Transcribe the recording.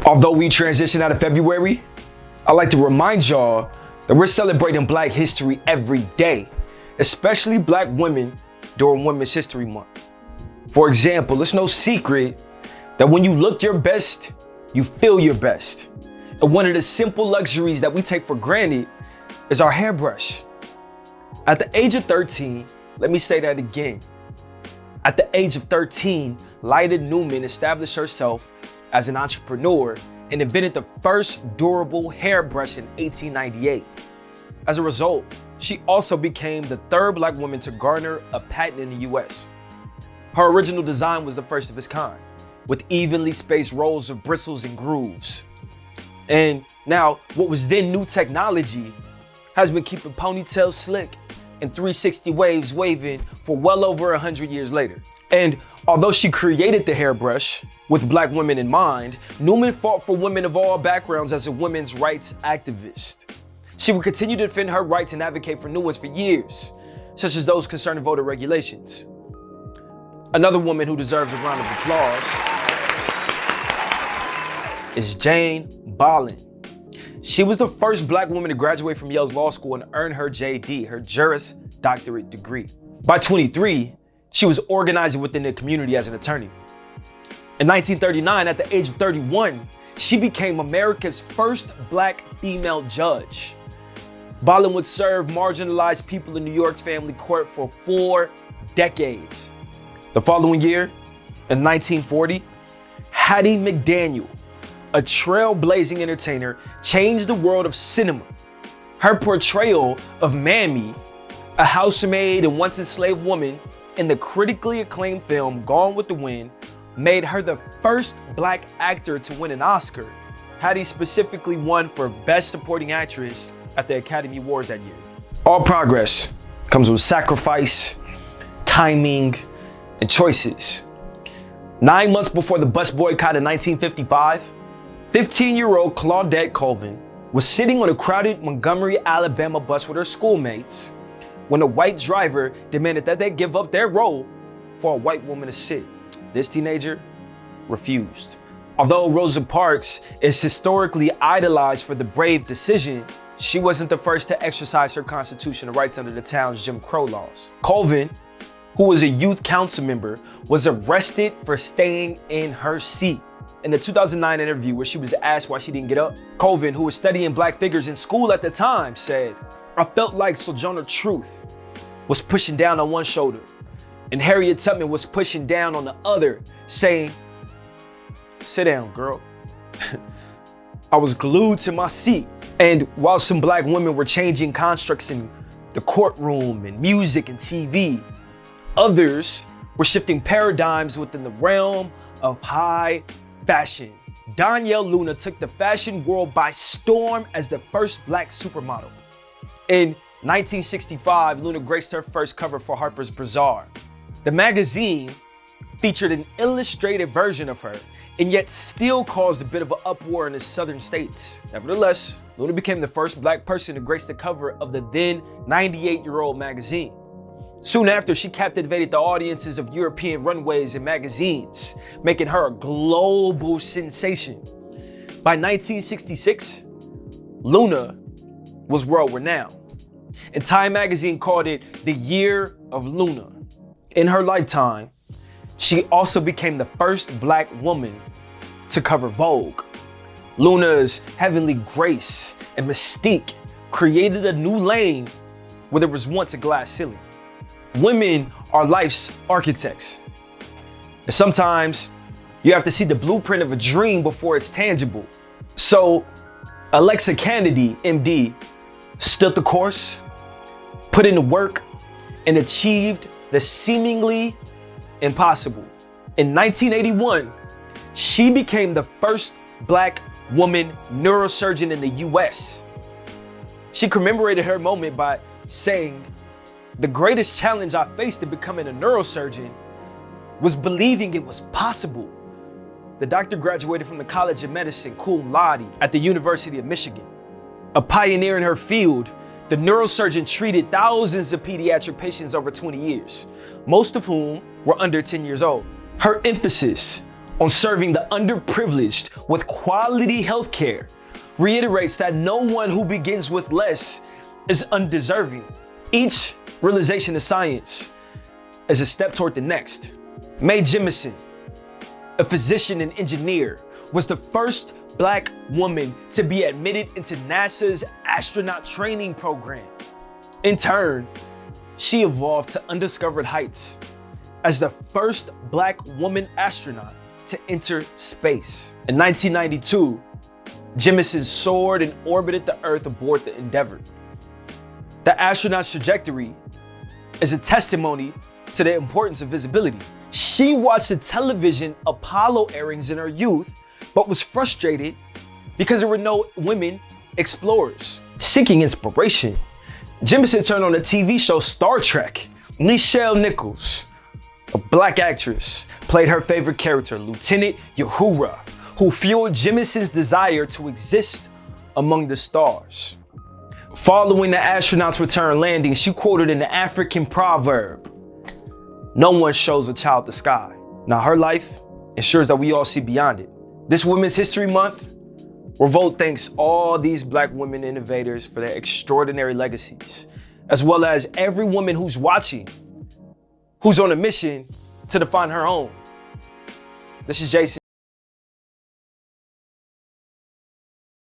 Although we transition out of February, I'd like to remind y'all that we're celebrating Black history every day, especially Black women during Women's History Month. For example, it's no secret that when you look your best, you feel your best. And one of the simple luxuries that we take for granted is our hairbrush. At the age of 13, let me say that again. At the age of 13, Lyda Newman established herself as an entrepreneur and invented the first durable hairbrush in 1898. As a result, she also became the third Black woman to garner a patent in the US. Her original design was the first of its kind, with evenly spaced rows of bristles and grooves. And now, what was then new technology has been keeping ponytails slick and 360 waves waving for well over 100 years later. And although she created the hairbrush with Black women in mind, Newman fought for women of all backgrounds as a women's rights activist. She would continue to defend her rights and advocate for new ones for years, such as those concerning voter regulations. Another woman who deserves a round of applause is Jane Bolin. She was the first Black woman to graduate from Yale's law school and earn her JD, her Juris Doctorate degree. By 23, she was organizing within the community as an attorney. In 1939, at the age of 31, she became America's first Black female judge. Bolin would serve marginalized people in New York's family court for 4 decades. The following year, in 1940, Hattie McDaniel, a trailblazing entertainer, changed the world of cinema. Her portrayal of Mammy, a housemaid and once enslaved woman, in the critically acclaimed film Gone with the Wind, made her the first Black actor to win an Oscar. Hattie specifically won for Best Supporting Actress at the Academy Awards that year. All progress comes with sacrifice, timing, and choices. 9 months before the bus boycott in 1955, 15-year-old Claudette Colvin was sitting on a crowded Montgomery, Alabama bus with her schoolmates when a white driver demanded that they give up their role for a white woman to sit. This teenager refused. Although Rosa Parks is historically idolized for the brave decision, she wasn't the first to exercise her constitutional rights under the town's Jim Crow laws. Colvin, who was a youth council member, was arrested for staying in her seat. In the 2009 interview where she was asked why she didn't get up, Colvin, who was studying Black figures in school at the time, said, "I felt like Sojourner Truth was pushing down on one shoulder and Harriet Tubman was pushing down on the other, saying, 'Sit down, girl.' I was glued to my seat." And while some Black women were changing constructs in the courtroom and music and TV, others were shifting paradigms within the realm of high fashion. Donyelle Luna took the fashion world by storm as the first Black supermodel. In 1965, Luna graced her first cover for Harper's Bazaar. The magazine featured an illustrated version of her, and yet still caused a bit of an uproar in the southern states. Nevertheless, Luna became the first Black person to grace the cover of the then 98-year-old magazine. Soon after, she captivated the audiences of European runways and magazines, making her a global sensation. By 1966, Luna was world renowned, and Time magazine called it the Year of Luna. In her lifetime, she also became the first Black woman to cover Vogue. Luna's heavenly grace and mystique created a new lane where there was once a glass ceiling. Women are life's architects. And sometimes you have to see the blueprint of a dream before it's tangible. So Alexa Kennedy, MD, stood the course, put in the work, and achieved the seemingly impossible. In 1981, she became the first Black woman neurosurgeon in the US. She commemorated her moment by saying, "The greatest challenge I faced in becoming a neurosurgeon was believing it was possible." The doctor graduated from the College of Medicine cum laude at the University of Michigan. A pioneer in her field, the neurosurgeon treated thousands of pediatric patients over 20 years, most of whom were under 10 years old. Her emphasis on serving the underprivileged with quality healthcare, reiterates that no one who begins with less is undeserving. Each realization of science is a step toward the next. Mae Jemison, a physician and engineer, was the first Black woman to be admitted into NASA's astronaut training program. In turn, she evolved to undiscovered heights as the first Black woman astronaut to enter space. In 1992, Jemison soared and orbited the Earth aboard the Endeavour. The astronaut's trajectory is a testimony to the importance of visibility. She watched the television Apollo airings in her youth, but was frustrated because there were no women explorers. Seeking inspiration, Jemison turned on the TV show Star Trek. Nichelle Nichols, a Black actress, played her favorite character, Lieutenant Uhura, who fueled Jemison's desire to exist among the stars. Following the astronaut's return landing, she quoted an African proverb, "No one shows a child the sky." Now her life ensures that we all see beyond it. This Women's History Month, REVOLT thanks all these Black women innovators for their extraordinary legacies, as well as every woman who's watching, who's on a mission to define her own. This is Jason.